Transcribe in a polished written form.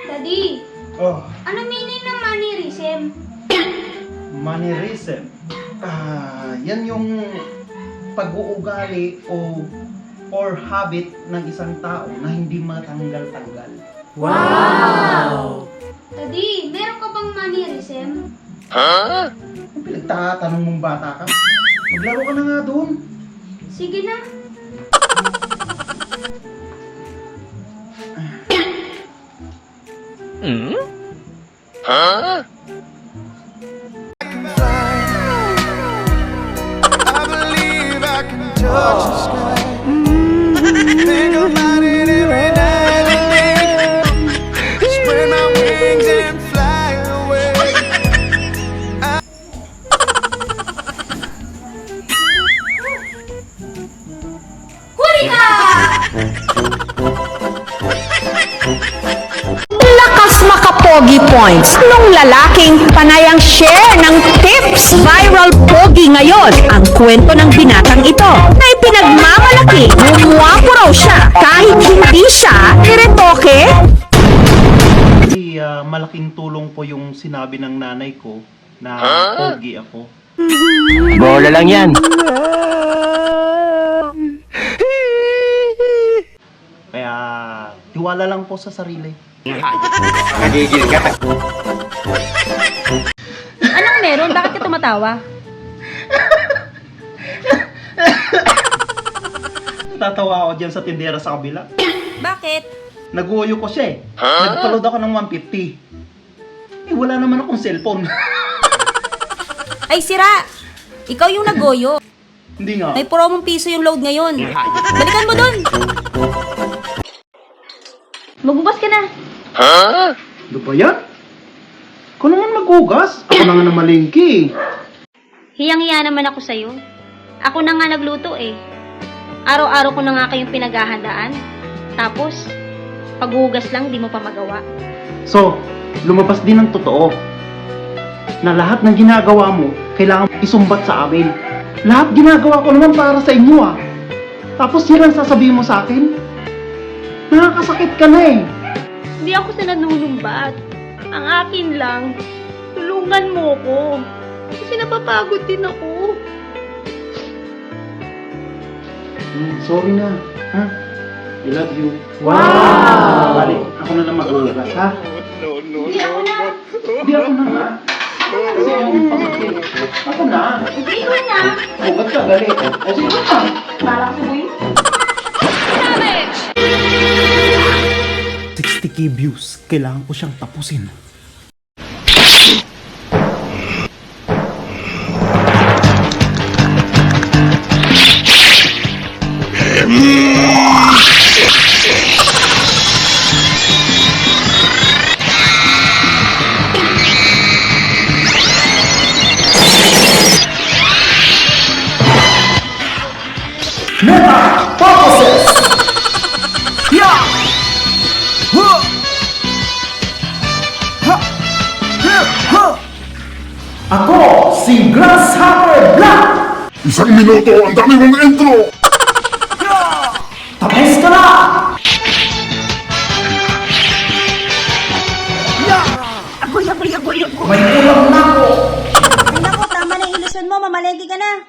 Daddy, Oh, ano meaning ng mannerism? mannerism. Yan yung pag-uugali or habit ng isang tao na hindi matanggal-tanggal. Daddy, meron ka bang mannerism? Kung pinagtatanong mong bata ka, maglaro ka na nga doon. Sige na. I believe I can touch the sky. Think about it every night and day. Spread my wings and fly away. Huli ka! Lakas makapogi points nung lalaking panayang share ng tips viral pogi ngayon. Ang kwento ng binatang ito na ipinagmamalaki gumwapo raw siya kahit hindi siya niretoke. Malaking tulong po yung sinabi ng nanay ko na pogi ako. Bola lang yan. Kaya tiwala lang po sa sarili. Nagigil ka. Anong meron? Bakit ka tumatawa? Natatawa ako dyan sa tindera sa kabila. Bakit? Naguyo ko siya eh. Nagpaload ako ng 150. Eh wala naman akong cellphone. Ay, sira! Ikaw yung nagoyo. Hindi nga. May promong piso yung load ngayon. Balikan mo dun! Magbukas ka na. Ano ba yan? Ikaw naman maghugas. Ako na nga na malingki. Hiyang-hiya naman ako sa'yo. Ako na nga nagluto eh. Araw-araw ko na nga kayong pinaghahandaan. Tapos, paghugas lang, di mo pa magawa. So, lumabas din ang totoo. Na lahat ng ginagawa mo, kailangan isumbat sa amin. Lahat ginagawa ko naman para sa inyo ah. Tapos yan ang sasabihin mo sa akin? Nakakasakit ka na eh. Hindi ako sa nanunumbat. Ang akin lang, tulungan mo ko. Kasi napapagod din ako. Sorry na. Ha? I love you. Wow! Balik, ako na lang mag-ugas, ha? Hindi ako na. Hindi ako na, ha? Kasi yung pamagin. Ako na. Hindi ko na. Huwag ka, galit. O sige na. Para sa buhay. 60k views. Kailangan ko siyang tapusin. Metamorphosis! Yeah! Huh! Ha! Ha! Ako, si Grasshopper Black! Isang minuto, ang dami mong intro! Tapos ka na! May ulam na ako! Ay naku, tama na ilusyon mo, mamalengke ka na.